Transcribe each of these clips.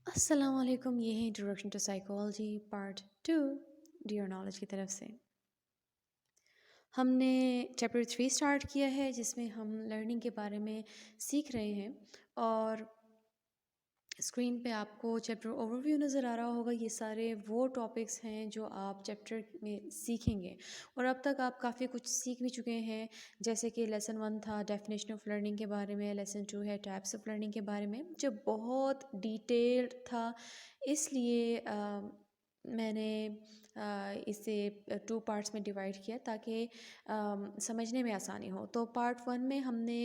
अस्सलामुअलैकुम। ये है introduction to psychology part 2 Dear Knowledge की तरफ से। हमने चैप्टर 3 स्टार्ट किया है जिसमें हम लर्निंग के बारे में सीख रहे हैं और स्क्रीन पे आपको चैप्टर ओवरव्यू नज़र आ रहा होगा। ये सारे वो टॉपिक्स हैं जो आप चैप्टर में सीखेंगे और अब तक आप काफ़ी कुछ सीख भी चुके हैं। जैसे कि लेसन 1 था डेफिनेशन ऑफ लर्निंग के बारे में, लेसन 2 है टाइप्स ऑफ लर्निंग के बारे में जो बहुत डिटेल्ड था। इसलिए मैंने इसे 2 पार्ट्स में डिवाइड किया ताकि समझने में आसानी हो। तो पार्ट 1 में हमने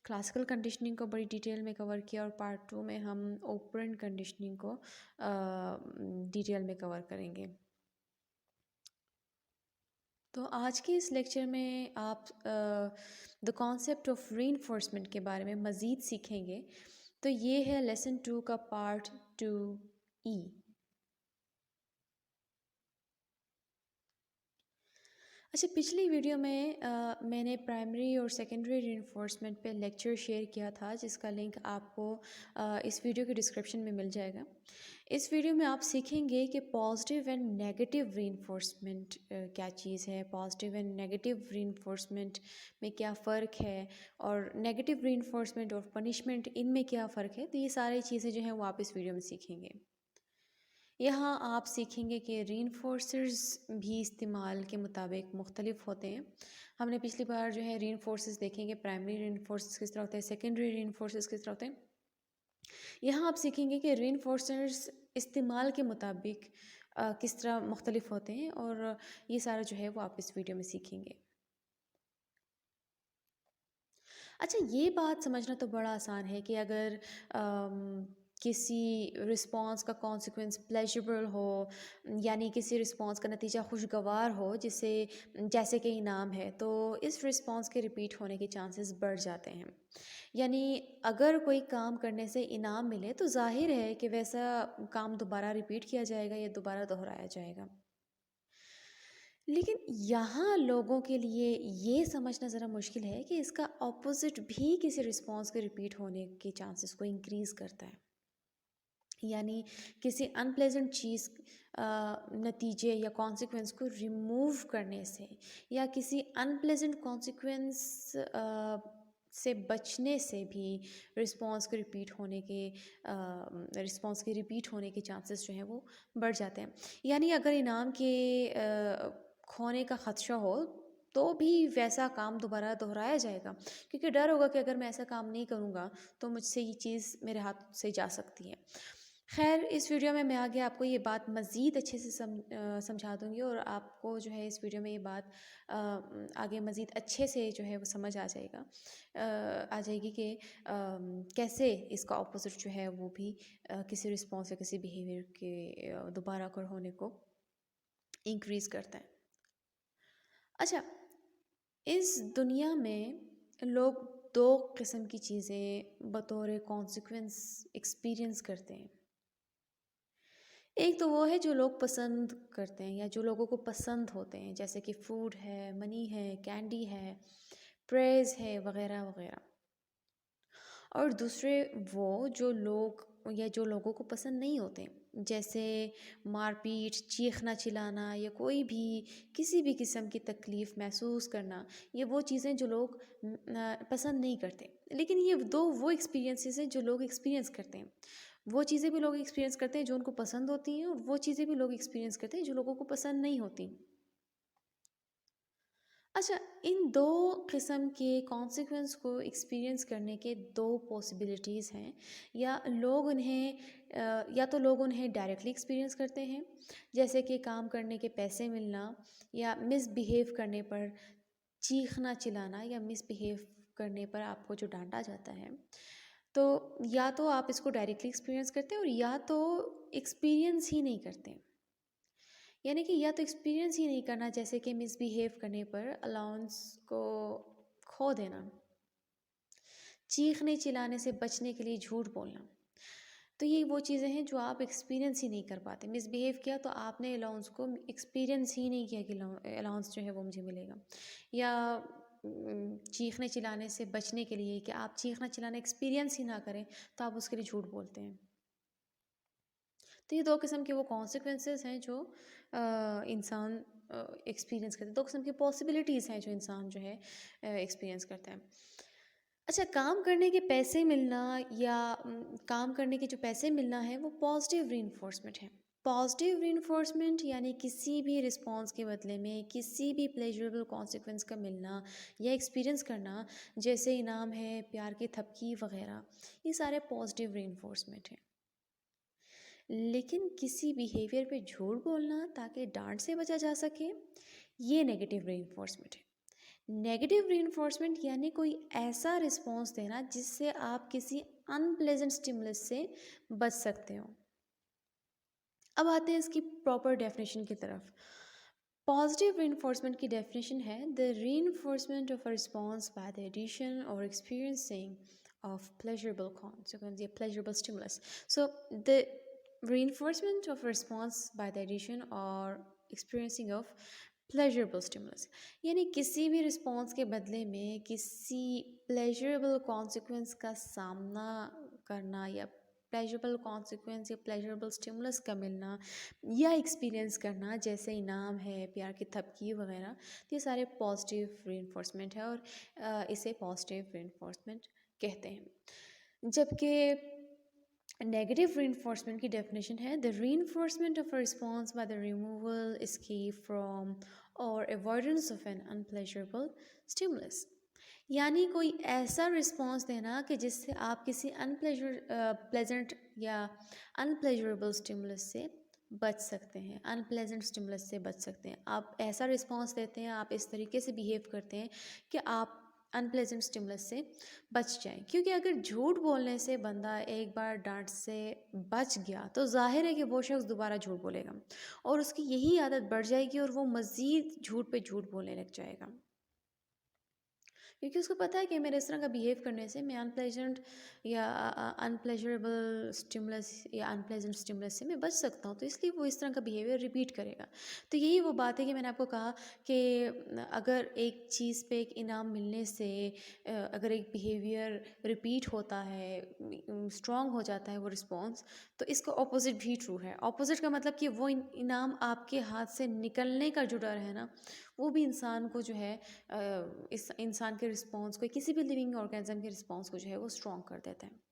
क्लासिकल कंडीशनिंग को बड़ी डिटेल में कवर किया और पार्ट 2 में हम ओपरेंट कंडीशनिंग को डिटेल में कवर करेंगे। तो आज के इस लेक्चर में आप द कॉन्सेप्ट ऑफ रीइंफोर्समेंट के बारे में मज़ीद सीखेंगे। तो ये है लेसन 2 का पार्ट 2 ई। अच्छा, पिछली वीडियो में मैंने प्राइमरी और सेकेंडरी रीइंफोर्समेंट पे लेक्चर शेयर किया था जिसका लिंक आपको इस वीडियो के डिस्क्रिप्शन में मिल जाएगा। इस वीडियो में आप सीखेंगे कि पॉजिटिव एंड नेगेटिव रीइंफोर्समेंट क्या चीज़ है, पॉजिटिव एंड नेगेटिव रीइंफोर्समेंट में क्या फ़र्क है और नेगेटिव रीइंफोर्समेंट और पनिशमेंट इनमें क्या फ़र्क है। तो ये सारी चीज़ें जो हैं वो आप इस वीडियो में सीखेंगे। यहाँ आप सीखेंगे कि रीइंफोर्सर्स भी इस्तेमाल के मुताबिक मुख्तलिफ होते हैं। हमने पिछली बार जो है रीइंफोर्सर्स देखेंगे, प्राइमरी रीइंफोर्सर्स किस तरह होते हैं, सेकेंडरी रीइंफोर्सर्स किस तरह होते हैं। यहाँ आप सीखेंगे कि रीइंफोर्सर्स इस्तेमाल के मुताबिक किस तरह मुख्तलिफ होते हैं और ये सारा जो है वो आप इस वीडियो में सीखेंगे। अच्छा, ये बात समझना तो बड़ा आसान है कि अगर किसी रिस्पॉन्स का कॉन्सिक्वेंस प्लेजरेबल हो, यानी किसी रिस्पॉन्स का नतीजा खुशगवार हो, जिसे जैसे कि इनाम है, तो इस रिस्पॉन्स के रिपीट होने के चांसेस बढ़ जाते हैं। यानी अगर कोई काम करने से इनाम मिले तो जाहिर है कि वैसा काम दोबारा रिपीट किया जाएगा या दोबारा दोहराया जाएगा। लेकिन यहाँ लोगों के लिए ये समझना ज़रा मुश्किल है कि इसका ऑपोजिट भी किसी रिस्पॉन्स के रिपीट होने के चांसेस को इंक्रीज़ करता है। यानी किसी अनप्लेजेंट चीज़ नतीजे या कॉन्सिक्वेंस को रिमूव करने से या किसी अनप्लेजेंट कॉन्सिक्वेंस से बचने से भी रिस्पॉन्स के रिपीट होने के रिस्पॉन्स के रिपीट होने के चांसेस जो हैं वो बढ़ जाते हैं। यानी अगर इनाम के खोने का ख़दशा हो तो भी वैसा काम दोबारा दोहराया जाएगा, क्योंकि डर होगा कि अगर मैं ऐसा काम नहीं करूँगा तो मुझसे ये चीज़ मेरे हाथ से जा सकती है। खैर, इस वीडियो में मैं आगे आपको ये बात मज़ीद अच्छे से समझा दूँगी और आपको जो है इस वीडियो में ये बात आगे मज़ीद अच्छे से जो है वो समझ आ जाएगा, आ जाएगी कि कैसे इसका ऑपोज़िट जो है वो भी किसी रिस्पॉन्स या किसी बिहेवियर के दोबारा अकर होने को इंक्रीज़ करता है। अच्छा, इस दुनिया में लोग 2 किस्म की चीज़ें बतौर कॉन्सिक्वेंस एक्सपीरियंस करते हैं। एक तो वो है जो लोग पसंद करते हैं या जो लोगों को पसंद होते हैं, जैसे कि फूड है, मनी है, कैंडी है, प्रेज़ है, वग़ैरह वग़ैरह। और दूसरे वो जो लोग या जो लोगों को पसंद नहीं होते, जैसे मारपीट, चीखना चिल्लाना या कोई भी किसी भी किस्म की तकलीफ़ महसूस करना, ये वो चीज़ें जो लोग पसंद नहीं करते। लेकिन ये 2 वो एक्सपीरियंसेस हैं जो लोग एक्सपीरियंस करते हैं। वो चीज़ें भी लोग एक्सपीरियंस करते हैं जो उनको पसंद होती हैं और वो चीज़ें भी लोग एक्सपीरियंस करते हैं जो लोगों को पसंद नहीं होती। अच्छा, इन 2 किस्म के कॉन्सिक्वेंस को एक्सपीरियंस करने के 2 पॉसिबिलिटीज़ हैं। या तो लोग उन्हें डायरेक्टली एक्सपीरियंस करते हैं, जैसे कि काम करने के पैसे मिलना या मिसबिहेव करने पर चीखना चिल्लाना या मिसबिहेव करने पर आपको जो डांटा जाता है। तो या तो आप इसको डायरेक्टली एक्सपीरियंस करते हैं और या तो एक्सपीरियंस ही नहीं करते। यानी कि या तो एक्सपीरियंस ही नहीं करना, जैसे कि मिसबिहेव करने पर अलाउंस को खो देना, चीखने चिल्लाने से बचने के लिए झूठ बोलना। तो ये वो चीज़ें हैं जो आप एक्सपीरियंस ही नहीं कर पाते। मिसबिहेव किया तो आपने अलाउंस को एक्सपीरियंस ही नहीं किया कि अलाउंस जो है वो मुझे मिलेगा। या चीखने चिल्लाने से बचने के लिए कि आप चीखना चिल्लाना एक्सपीरियंस ही ना करें तो आप उसके लिए झूठ बोलते हैं। तो ये 2 किस्म के वो कॉन्सिक्वेंसेस हैं जो इंसान एक्सपीरियंस करता है, 2 किस्म की पॉसिबिलिटीज़ हैं जो इंसान जो है एक्सपीरियंस करता है। अच्छा, काम करने के पैसे मिलना या काम करने के जो पैसे मिलना है वो पॉजिटिव रीइंफोर्समेंट है। पॉजिटिव रीइंफोर्समेंट यानी किसी भी रिस्पॉन्स के बदले में किसी भी प्लेजरेबल कॉन्सिक्वेंस का मिलना या एक्सपीरियंस करना, जैसे इनाम है, प्यार की थपकी वगैरह, ये सारे पॉजिटिव रीइंफोर्समेंट हैं। लेकिन किसी बिहेवियर पे झूठ बोलना ताकि डांट से बचा जा सके, ये नेगेटिव रीइंफोर्समेंट है। नेगेटिव रीइंफोर्समेंट यानी कोई ऐसा रिस्पॉन्स देना जिससे आप किसी अनप्लेजेंट स्टिमुलस से बच सकते हो। अब आते हैं इसकी प्रॉपर डेफिनेशन की तरफ। पॉजिटिव रीइंफोर्समेंट की डेफिनेशन है the reinforcement of a response by the addition और experiencing of pleasurable consequence, yeah, pleasurable stimulus. So the reinforcement of response by the addition or experiencing of pleasurable stimulus, यानी किसी भी response के बदले में किसी प्लेजरेबल कॉन्सिक्वेंस का सामना करना या प्लेजरेबल कॉन्सिक्वेंस या प्लेजरेबल स्टिमुलस का मिलना या एक्सपीरियंस करना, जैसे इनाम है, प्यार की थपकी वगैरह, तो ये सारे पॉजिटिव रीइंफोर्समेंट है और इसे पॉजिटिव रीइंफोर्समेंट कहते हैं। जबकि नेगेटिव रीइंफोर्समेंट की डेफिनेशन है the reinforcement of a response by the removal, escape from और अवॉइडेंस ऑफ एन अनप्लेजरेबल स्टिमुलस, यानी कोई ऐसा रिस्पॉन्स देना कि जिससे आप किसी प्लेजेंट या अनप्लेजरेबल स्टिमुलस से बच सकते हैं, अनप्लेजेंट स्टिमुलस से बच सकते हैं। आप ऐसा रिस्पॉन्स देते हैं, आप इस तरीके से बिहेव करते हैं कि आप अनप्लेजेंट स्टिमुलस से बच जाएं, क्योंकि अगर झूठ बोलने से बंदा एक बार डांट से बच गया तो जाहिर है कि वो शख्स दोबारा झूठ बोलेगा और उसकी यही आदत बढ़ जाएगी और वो मज़ीद झूठ पे झूठ बोलने लग जाएगा, क्योंकि उसको पता है कि मेरे इस तरह का बिहेव करने से मैं अनप्लेजेंट या अनप्लेजरेबल स्टिमुलस या अनप्लेजेंट स्टिमुलस से मैं बच सकता हूँ, तो इसलिए वो इस तरह का बिहेवियर रिपीट करेगा। तो यही वो बात है कि मैंने आपको कहा कि अगर एक चीज़ पे एक इनाम मिलने से अगर एक बिहेवियर रिपीट होता है, स्ट्रॉन्ग हो जाता है वो रिस्पॉन्स, तो इसका ऑपोजिट भी ट्रू है। ऑपोजिट का मतलब कि वो इनाम आपके हाथ से निकलने का जो डर है ना, वो भी इंसान को जो है इस इंसान के रिस्पॉन्स को, किसी भी लिविंग ऑर्गेनिज्म के रिस्पॉन्स को जो है वो स्ट्रॉन्ग कर देता है।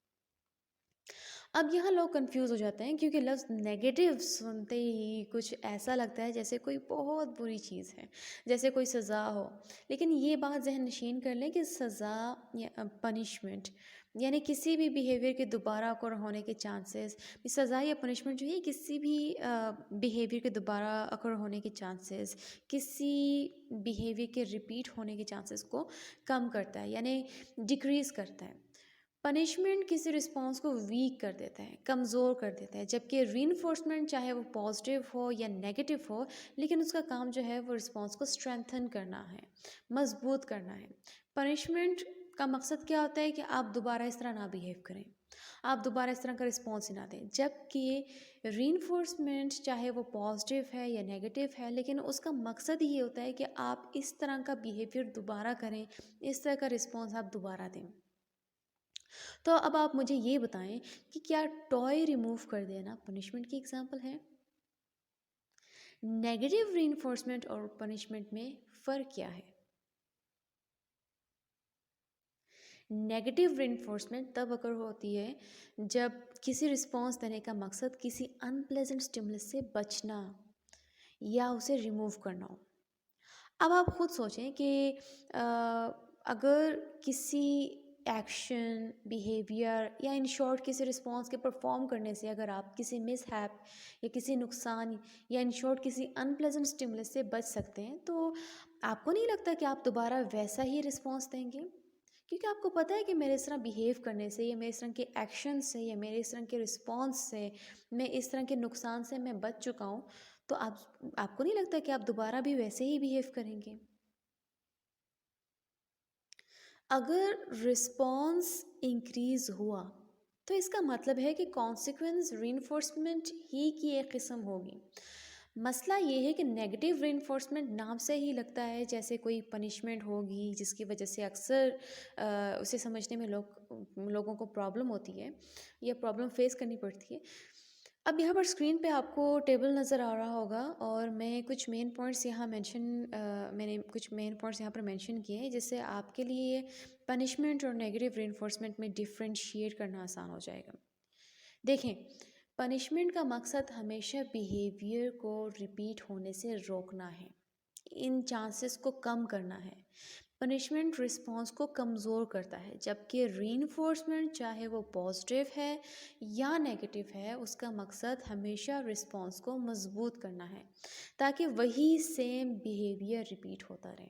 अब यहाँ लोग कंफ्यूज हो जाते हैं क्योंकि लफ्ज़ नेगेटिव सुनते ही कुछ ऐसा लगता है जैसे कोई बहुत बुरी चीज़ है, जैसे कोई सज़ा हो। लेकिन ये बात जहन नशीन कर लें कि सज़ा या पनिशमेंट यानी किसी भी बिहेवियर के दोबारा अकर होने के चांसेस, सज़ा या पनिशमेंट जो है किसी भी बिहेवियर के दोबारा अकर होने के चांसेस, किसी बिहेवियर के रिपीट होने के चांसेस को कम करता है, यानी डिक्रीज़ करता है। पनिशमेंट किसी रिस्पॉन्स को वीक कर देता है, कमज़ोर कर देता है, जबकि रीइंफोर्समेंट चाहे वो पॉजिटिव हो या नेगेटिव हो, लेकिन उसका काम जो है वो रिस्पॉन्स को स्ट्रेंथन करना है, मजबूत करना है। पनिशमेंट का मकसद क्या होता है कि आप दोबारा इस तरह ना बिहेव करें, आप दोबारा इस तरह का रिस्पॉन्स ही ना दें, जबकि रीइंफोर्समेंट चाहे वो पॉजिटिव है या नेगेटिव है, लेकिन उसका मकसद ये होता है कि आप इस तरह का बिहेवियर दोबारा करें, इस तरह का रिस्पॉन्स आप दोबारा दें। तो अब आप मुझे ये बताएं कि क्या टॉय रिमूव कर देना पनिशमेंट की एग्जांपल है? नेगेटिव रीइंफोर्समेंट और पनिशमेंट में फ़र्क क्या है? नेगेटिव रीइंफोर्समेंट तब अगर होती है जब किसी रिस्पॉन्स देने का मकसद किसी अनप्लेजेंट स्टिमुलस से बचना या उसे रिमूव करना हो। अब आप खुद सोचें कि अ, अगर किसी एक्शन, बिहेवियर या इन शॉर्ट किसी रिस्पॉन्स के परफॉर्म करने से अगर आप किसी मिसहैप या किसी नुकसान या इन शॉर्ट किसी अनप्लेजेंट स्टिमुलस से बच सकते हैं, तो आपको नहीं लगता कि आप दोबारा वैसा ही रिस्पॉन्स देंगे? क्योंकि आपको पता है कि मेरे इस तरह बिहेव करने से या मेरे इस तरह के एक्शन से या मेरे इस तरह के रिस्पॉन्स से, मैं इस तरह के नुकसान से मैं बच चुका हूँ, तो आपको नहीं लगता कि आप दोबारा भी वैसे ही बिहेव करेंगे? अगर रिस्पॉन्स इंक्रीज हुआ तो इसका मतलब है कि कॉन्सिक्वेंस रीइंफोर्समेंट ही की एक किस्म होगी। मसला ये है कि नेगेटिव रीइंफोर्समेंट नाम से ही लगता है जैसे कोई पनिशमेंट होगी, जिसकी वजह से अक्सर उसे समझने में लोगों को प्रॉब्लम होती है या प्रॉब्लम फेस करनी पड़ती है। अब यहाँ पर स्क्रीन पे आपको टेबल नज़र आ रहा होगा और मैंने कुछ मेन पॉइंट्स यहाँ पर मेंशन किए हैं जिससे आपके लिए पनिशमेंट और नेगेटिव रेनफोर्समेंट में डिफरेंशिएट करना आसान हो जाएगा। देखें, पनिशमेंट का मकसद हमेशा बिहेवियर को रिपीट होने से रोकना है, इन चांसेस को कम करना है। पनिशमेंट रिस्पॉन्स को कमज़ोर करता है, जबकि रीइंफोर्समेंट चाहे वो पॉजिटिव है या नेगेटिव है, उसका मकसद हमेशा रिस्पॉन्स को मजबूत करना है ताकि वही सेम बिहेवियर रिपीट होता रहे।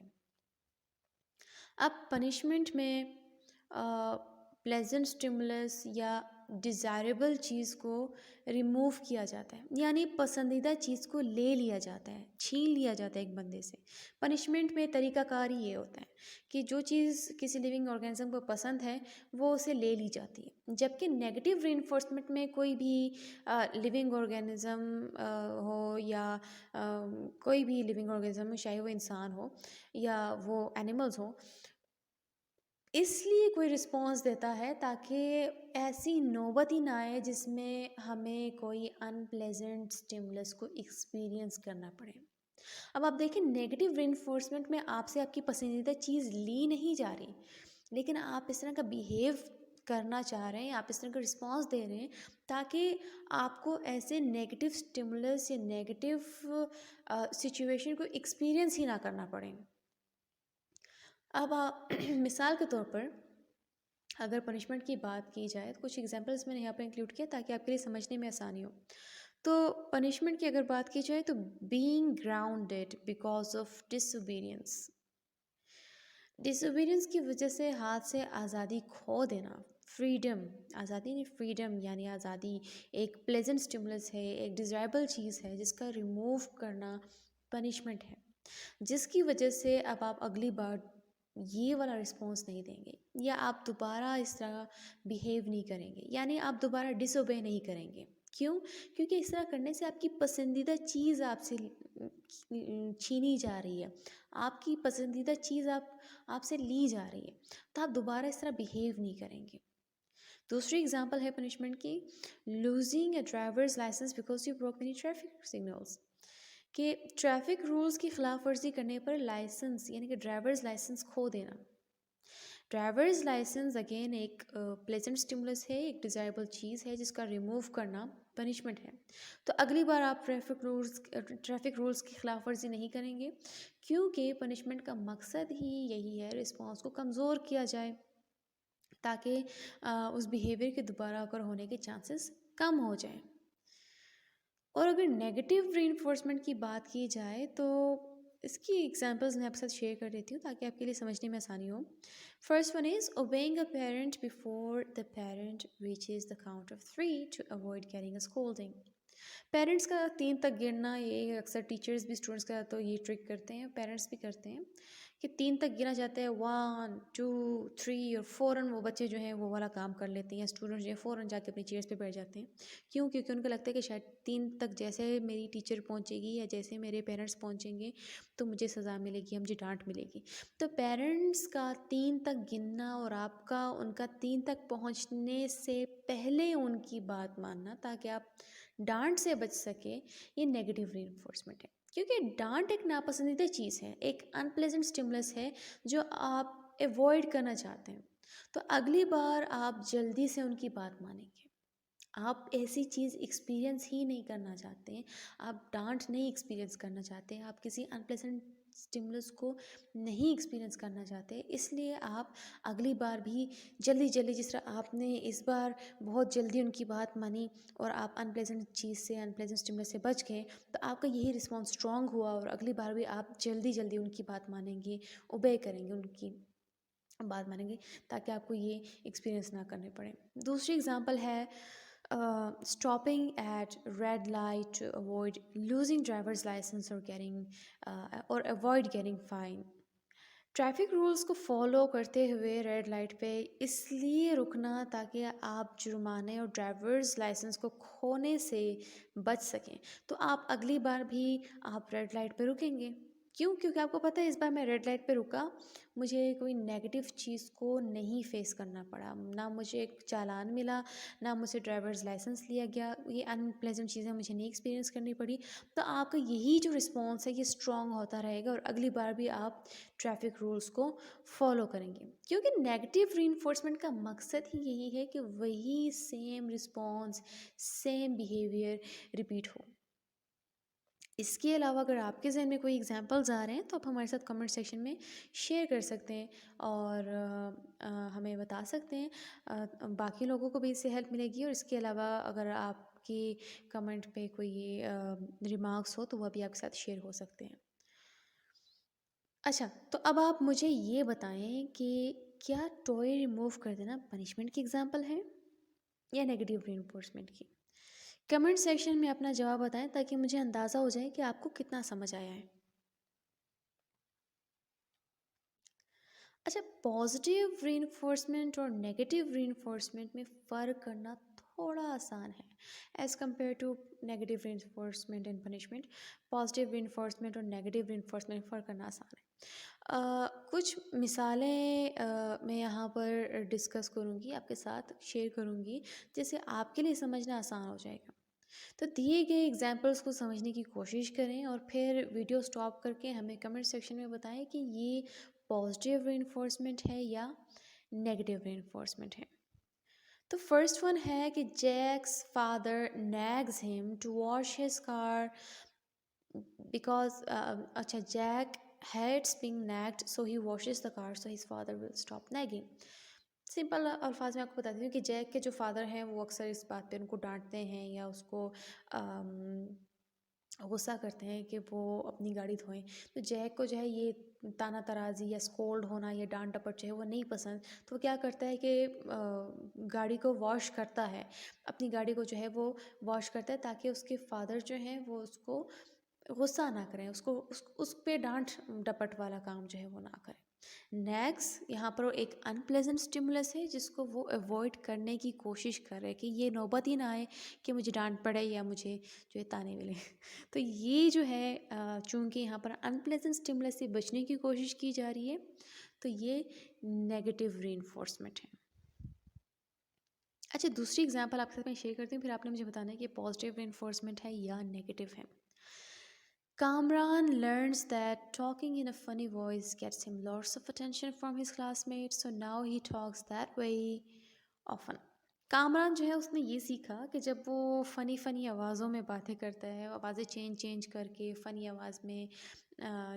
अब पनिशमेंट में प्लेजेंट स्टिमुलस या डिज़ायरेबल चीज़ को रिमूव किया जाता है, यानी पसंदीदा चीज़ को ले लिया जाता है, छीन लिया जाता है एक बंदे से। पनिशमेंट में तरीकाकार ही ये होता है कि जो चीज़ किसी लिविंग ऑर्गेनिज्म को पसंद है वो उसे ले ली जाती है, जबकि नेगेटिव रीइंफोर्समेंट में कोई भी लिविंग ऑर्गेनिज्म हो या कोई भी लिविंग ऑर्गेनिज्म, चाहे वो इंसान हो या वो एनिमल्स हो, इसलिए कोई रिस्पॉन्स देता है ताकि ऐसी नौबत ही ना आए जिसमें हमें कोई अनप्लेजेंट स्टिमुलस को एक्सपीरियंस करना पड़े। अब आप देखें, नेगेटिव रेनफोर्समेंट में आपसे आपकी पसंदीदा चीज़ ली नहीं जा रही, लेकिन आप इस तरह का बिहेव करना चाह रहे हैं, आप इस तरह का रिस्पॉन्स दे रहे हैं ताकि आपको ऐसे नेगेटिव स्टिमुलस या नेगेटिव सिचुएशन को एक्सपीरियंस ही ना करना पड़े। अब मिसाल के तौर पर अगर पनिशमेंट की बात की जाए तो कुछ एग्जांपल्स मैंने यहाँ पर इंक्लूड किया ताकि आपके लिए समझने में आसानी हो। तो पनिशमेंट की अगर बात की जाए तो being grounded because of disobedience, disobedience की वजह से हाथ से आज़ादी खो देना। फ्रीडम, आज़ादी नहीं, फ्रीडम यानी आज़ादी एक प्लेजेंट स्टिमुलस है, एक डिज़ायरेबल चीज़ है जिसका रिमूव करना पनिशमेंट है, जिसकी वजह से अब आप अगली बार ये वाला रिस्पॉन्स नहीं देंगे या आप दोबारा इस तरह बिहेव नहीं करेंगे, यानी आप दोबारा डिसोबे नहीं करेंगे। क्यों? क्योंकि इस तरह करने से आपकी पसंदीदा चीज़ आपसे छीनी जा रही है, आपकी पसंदीदा चीज़ आपसे ली जा रही है, तो आप दोबारा इस तरह बिहेव नहीं करेंगे। दूसरी एग्जांपल है पनिशमेंट की, losing a driver's license because you broke many traffic signals, कि ट्रैफिक रूल्स की खिलाफ वर्जी करने पर लाइसेंस यानी कि ड्राइवर्स लाइसेंस खो देना। ड्राइवर्स लाइसेंस अगेन एक प्लेजेंट स्टिमुलस है, एक डिज़ायरेबल चीज़ है जिसका रिमूव करना पनिशमेंट है। तो अगली बार आप ट्रैफिक रूल्स की खिलाफ वर्जी नहीं करेंगे, क्योंकि पनिशमेंट का मकसद ही यही है रिस्पॉन्स को कमज़ोर किया जाए ताकि उस बिहेवियर के दोबारा अगर होने के चांसेस कम हो जाएं। और अगर नेगेटिव रीइंफोर्समेंट की बात की जाए तो इसकी एग्जांपल्स मैं आपके साथ शेयर कर देती हूँ ताकि आपके लिए समझने में आसानी हो। First one is obeying a parent before the parent reaches the count of 3 to avoid getting a scolding. Parents का 3 तक गिनना, ये अक्सर टीचर्स भी स्टूडेंट्स का तो ये ट्रिक करते हैं, पेरेंट्स भी करते हैं कि 3 तक गिना जाता है, 1 2 3 और फ़ौरन वो बच्चे जो हैं वो वाला काम कर लेते हैं या स्टूडेंट्स जो है फ़ौरन जाके अपनी चेयर्स पे बैठ जाते हैं। क्यों? क्योंकि उनको लगता है कि शायद 3 तक जैसे मेरी टीचर पहुंचेगी या जैसे मेरे पेरेंट्स पहुंचेंगे तो मुझे सज़ा मिलेगी, मुझे डांट मिलेगी। तो पेरेंट्स का 3 तक गिनना और आपका उनका 3 तक पहुंचने से पहले उनकी बात मानना ताकि आप डांट से बच सके, ये नेगेटिव रीइंफोर्समेंट है। क्योंकि डांट एक नापसंदीदा चीज़ है, एक अनप्लेजेंट स्टिमुलस है जो आप अवॉइड करना चाहते हैं। तो अगली बार आप जल्दी से उनकी बात मानेंगे। आप ऐसी चीज़ एक्सपीरियंस ही नहीं करना चाहते हैं, आप डांट नहीं एक्सपीरियंस करना चाहते हैं, आप किसी अनप्लेजेंट स्टिमुलस को नहीं एक्सपीरियंस करना चाहते, इसलिए आप अगली बार भी जल्दी जल्दी, जिस तरह आपने इस बार बहुत जल्दी उनकी बात मानी और आप अनप्लेजेंट चीज़ से, अनप्लेजेंट स्टिमुलस से बच गए, तो आपका यही रिस्पॉन्स स्ट्रॉन्ग हुआ और अगली बार भी आप जल्दी जल्दी उनकी बात मानेंगे, ओबे करेंगे, उनकी बात मानेंगे ताकि आपको ये एक्सपीरियंस ना करने पड़े। दूसरी एग्जांपल है stopping at red light to avoid losing driver's license or getting or avoid getting fine। Traffic rules को फॉलो करते हुए रेड लाइट पे इसलिए रुकना ताकि आप जुर्माने और ड्राइवर्स लाइसेंस को खोने से बच सकें। तो आप अगली बार भी आप रेड लाइट पे रुकेंगे, क्यों? क्योंकि आपको पता है इस बार मैं रेड लाइट पे रुका, मुझे कोई नेगेटिव चीज़ को नहीं फ़ेस करना पड़ा। ना मुझे एक चालान मिला, ना मुझसे ड्राइवर्स लाइसेंस लिया गया। ये अनप्लेज़ेंट चीज़ें मुझे नहीं एक्सपीरियंस करनी पड़ी। तो आपका यही जो रिस्पॉन्स है ये स्ट्रॉन्ग होता रहेगा और अगली बार भी आप ट्रैफ़िक रूल्स को फ़ॉलो करेंगे। क्योंकि नेगेटिव रीइंफोर्समेंट का मकसद ही यही है कि वही same response, same behaviour repeat हो। इसके अलावा अगर आपके ज़हन में कोई एग्ज़ाम्पल्स आ रहे हैं तो आप हमारे साथ कमेंट सेक्शन में शेयर कर सकते हैं और हमें बता सकते हैं। बाकी लोगों को भी इससे हेल्प मिलेगी और इसके अलावा अगर आपकी कमेंट पे कोई रिमार्क्स हो तो वह भी आपके साथ शेयर हो सकते हैं। अच्छा, तो अब आप मुझे ये बताएं कि क्या टॉय रिमूव कर देना पनिशमेंट की एग्ज़ाम्पल है या नेगेटिव रीइंफोर्समेंट की? कमेंट सेक्शन में अपना जवाब बताएं ताकि मुझे अंदाज़ा हो जाए कि आपको कितना समझ आया है। अच्छा, पॉजिटिव रीइंफोर्समेंट और नेगेटिव रीइंफोर्समेंट में फ़र्क करना थोड़ा आसान है as compare to negative reinforcement and punishment. Positive reinforcement और नेगेटिव रीइंफोर्समेंट में फ़र्क करना आसान है। कुछ मिसालें मैं यहाँ पर डिस्कस करूँगी, आपके साथ शेयर करूँगी, जिससे आपके लिए समझना आसान हो जाएगा। तो दिए गए एग्जाम्पल्स को समझने की कोशिश करें और फिर वीडियो स्टॉप करके हमें कमेंट सेक्शन में बताएं कि ये पॉजिटिव रीइंफोर्समेंट है या नेगेटिव रीइंफोर्समेंट है। तो फर्स्ट वन है कि Jack's father nags him to wash his car because अच्छा, Jack hates being nagged so he washes the car so his father will stop nagging। Simple अल्फाज में आपको बताती हूँ कि जैक के जो फादर हैं वो अक्सर इस बात पे उनको डांटते हैं या उसको गुस्सा करते हैं कि वो अपनी गाड़ी धोएं। तो जैक को जो है ये ताना तराजी या स्कोल्ड होना या डांट डपट जो है वो नहीं पसंद। तो वो क्या करता है कि गाड़ी को वॉश करता है, अपनी गाड़ी को जो है वो वॉश करता है ताकि उसके फादर जो हैं वो उसको गुस्सा ना करें, उसको उस पे डांट डपट वाला काम जो है वो ना करें। नेक्स्ट यहाँ पर एक अनप्लेजेंट स्टिमुलस है जिसको वो अवॉइड करने की कोशिश कर रहे हैं कि ये नौबत ही ना आए कि मुझे डांट पड़े या मुझे जो है ताने मिले। तो ये जो है चूंकि यहाँ पर अनप्लेजेंट स्टिमुलस से बचने की कोशिश की जा रही है तो ये नेगेटिव रीइंफोर्समेंट है। अच्छा, दूसरी एग्जांपल आपके साथ मैं शेयर करती हूँ, फिर आपने मुझे बताना है कि पॉजिटिव रीइंफोर्समेंट है या नेगेटिव है। Kamran learns that talking in a funny voice gets him lots of attention from his classmates, so now he talks that way often। Kamran जो है उसने ये सीखा कि जब वो फ़नी फ़नी आवाज़ों में बातें करता है, आवाज़ें चेंज चेंज करके फ़नी आवाज़ में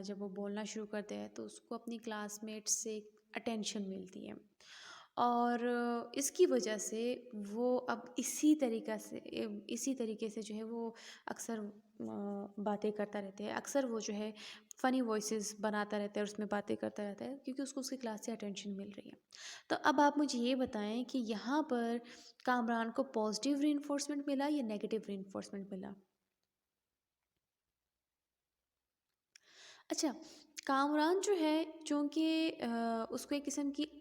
जब वो बोलना शुरू करता है तो उसको अपनी क्लासमेट्स से अटेंशन मिलती है और इसकी वजह से वो अब इसी तरीके से जो है वो अक्सर बातें करता रहता है। अक्सर वो जो है फ़नी वॉइसेस बनाता रहता है और उसमें बातें करता रहता है क्योंकि उसको उसकी क्लास से अटेंशन मिल रही है। तो अब आप मुझे ये बताएं कि यहाँ पर कामरान को पॉजिटिव रीइंफोर्समेंट मिला या नेगेटिव रीइंफोर्समेंट मिला? अच्छा, कामरान जो है चूँकि उसको एक किस्म की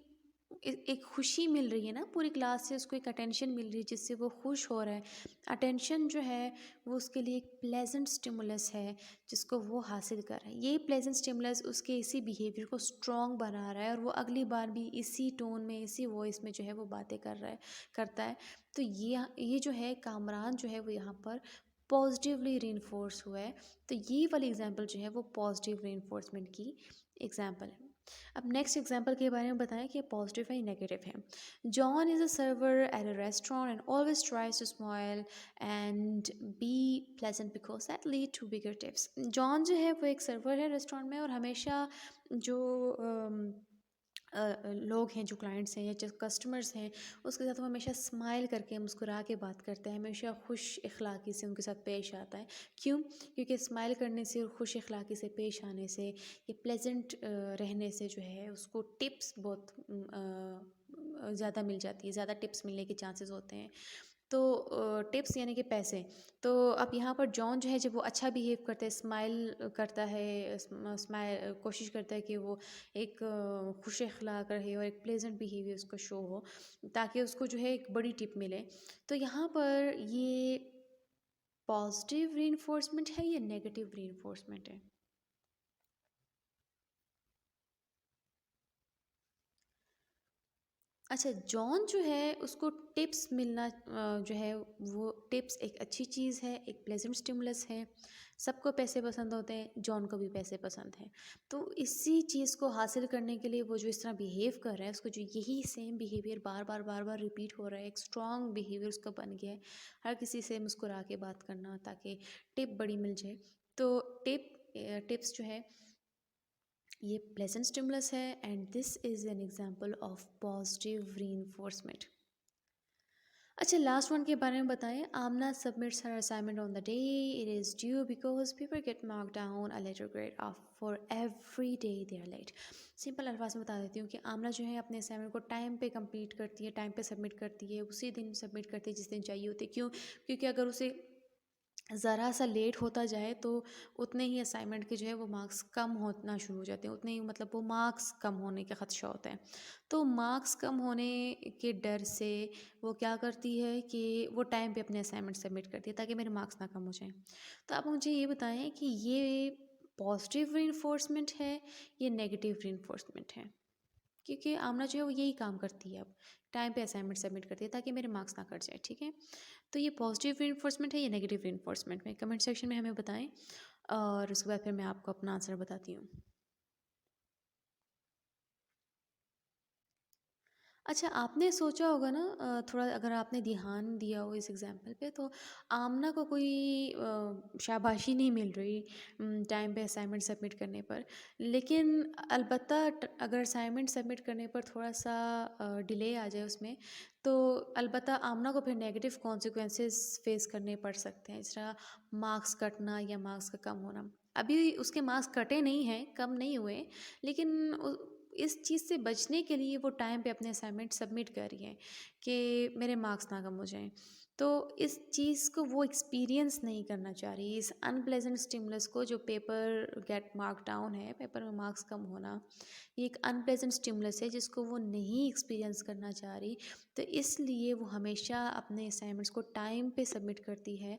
एक खुशी मिल रही है ना, पूरी क्लास से उसको एक अटेंशन मिल रही है जिससे वो खुश हो रहा है। अटेंशन जो है वो उसके लिए एक प्लेजेंट स्टिमुलस है जिसको वो हासिल कर रहा है। ये प्लेजेंट स्टिमुलस उसके इसी बिहेवियर को स्ट्रॉन्ग बना रहा है और वो अगली बार भी इसी टोन में, इसी वॉइस में जो है वो बातें करता है। तो ये जो है कामरान जो है वो यहाँ पर पॉजिटिवली रीइंफोर्स हुआ है। तो ये वाली एग्जांपल जो है वो पॉजिटिव रीइंफोर्समेंट की एग्जांपल है। अब नेक्स्ट एग्जांपल के बारे में बताएं कि पॉजिटिव है या नेगेटिव है। John is a server at a restaurant and always tries to smile and be pleasant because that lead to bigger tips. John जो है वो एक सर्वर है रेस्टोरेंट में और हमेशा जो लोग हैं, जो क्लाइंट्स हैं या जो कस्टमर्स हैं, उसके साथ वो हमेशा स्माइल करके मुस्कुरा के बात करता है, हमेशा खुश अखलाक़ी से उनके साथ पेश आता है। क्यों? क्योंकि स्माइल करने से और खुश अखलाक़ी से पेश आने से, ये प्लेजेंट रहने से जो है उसको टिप्स बहुत ज़्यादा मिल जाती है, ज़्यादा टिप्स मिलने के चांसेस होते हैं। तो टिप्स यानी कि पैसे। तो अब यहाँ पर जॉन जो है जब वो अच्छा बिहेव करता है, स्माइल करता है, स्माइल कोशिश करता है कि वो एक खुश अखलाक रहे और एक प्लेजेंट बिहेवियर उसको शो हो ताकि उसको जो है एक बड़ी टिप मिले। तो यहाँ पर ये पॉजिटिव रीइंफोर्समेंट है या नेगेटिव रीइंफोर्समेंट है? अच्छा, जॉन जो है उसको टिप्स मिलना जो है वो टिप्स एक अच्छी चीज़ है, एक प्लेज़ेंट स्टिमुलस है। सबको पैसे पसंद होते हैं, जॉन को भी पैसे पसंद हैं। तो इसी चीज़ को हासिल करने के लिए वो जो इस तरह बिहेव कर रहा है, उसको जो यही सेम बिहेवियर बार-बार, बार-बार रिपीट हो रहा है, एक स्ट्रॉन्ग बिहेवियर उसका बन गया है। हर किसी से मुस्कुरा के बात करना ताकि टिप बड़ी मिल जाए। तो टिप्स जो है ये प्लेजेंट स्टिमुलस है and this is an example of positive reinforcement. अच्छा, लास्ट वन के बारे में बताएं। Amna submits her assignment on the day it is due because people get mark down a letter grade of for every day they are late. Simple अल्फाज में बता देती हूँ कि आमना जो है अपने असाइनमेंट को टाइम पे कंप्लीट करती है, टाइम पे सबमिट करती है, उसी दिन सबमिट करती है जिस दिन चाहिए होती है। क्यों? क्योंकि अगर उसे ज़रा सा लेट होता जाए तो उतने ही असाइनमेंट के जो है वो मार्क्स कम होना शुरू हो जाते हैं, उतने ही मतलब वो मार्क्स कम होने का ख़दशा होता है। तो मार्क्स कम होने के डर से वो क्या करती है कि वो टाइम पे अपने असाइनमेंट सबमिट करती है ताकि मेरे मार्क्स ना कम हो जाएँ। तो आप मुझे ये बताएँ कि ये पॉजिटिव रीइंफोर्समेंट है या नेगेटिव रीइंफोर्समेंट है? क्योंकि आमना जो है वो यही काम करती है अब, टाइम पे असाइनमेंट सबमिट करती है ताकि मेरे मार्क्स ना कट जाए, ठीक है? तो ये पॉजिटिव रीइंफोर्समेंट है या नेगेटिव रीइंफोर्समेंट में कमेंट सेक्शन में हमें बताएं और उसके बाद फिर मैं आपको अपना आंसर बताती हूँ। अच्छा, आपने सोचा होगा ना थोड़ा अगर आपने ध्यान दिया हो इस एग्जाम्पल पे तो आमना को कोई शाबाशी नहीं मिल रही टाइम पे असाइनमेंट सबमिट करने पर। लेकिन अलबत्ता अगर असाइनमेंट सबमिट करने पर थोड़ा सा डिले आ जाए उसमें तो अलबत्ता आमना को फिर नेगेटिव कॉन्सिक्वेंसेस फेस करने पड़ सकते हैं, जिस तरह मार्क्स कटना या मार्क्स का कम होना। अभी उसके मार्क्स कटे नहीं हैं, कम नहीं हुए, लेकिन इस चीज़ से बचने के लिए वो टाइम पे अपने असाइनमेंट सबमिट कर रही हैं कि मेरे मार्क्स ना कम हो जाएं। तो इस चीज़ को वो एक्सपीरियंस नहीं करना चाह रही, इस अनप्लेजेंट स्टिमुलस को जो पेपर गेट मार्क डाउन है, पेपर में मार्क्स कम होना, ये एक अनप्लेजेंट स्टिमुलस है जिसको वो नहीं एक्सपीरियंस करना चाह रही। तो इसलिए वो हमेशा अपने असाइनमेंट्स को टाइम पे सबमिट करती है।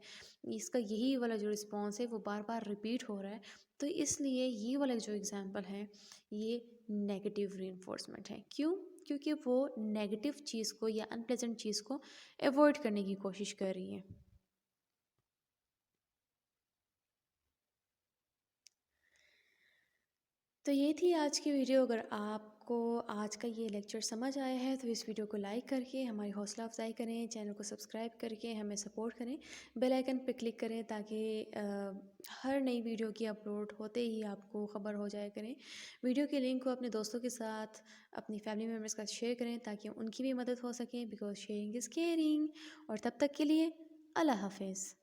इसका यही वाला जो रिस्पॉन्स है वो बार बार रिपीट हो रहा है। तो इसलिए ये वाला जो एग्जाम्पल है ये नेगेटिव रीइंफोर्समेंट है। क्यों? क्योंकि वो नेगेटिव चीज़ को या अनप्लेजेंट चीज़ को अवॉइड करने की कोशिश कर रही है। तो ये थी आज की वीडियो। अगर आपको आज का ये लेक्चर समझ आया है तो इस वीडियो को लाइक करके हमारी हौसला अफजाई करें, चैनल को सब्सक्राइब करके हमें सपोर्ट करें, बेल आइकन पर क्लिक करें ताकि हर नई वीडियो की अपलोड होते ही आपको ख़बर हो जाया करें। वीडियो के लिंक को अपने दोस्तों के साथ, अपनी फैमिली मेम्बर्स के साथ शेयर करें ताकि उनकी भी मदद हो सके, बिकॉज शेयरिंग इज़ केयरिंग। और तब तक के लिए अल्लाह हाफिज़।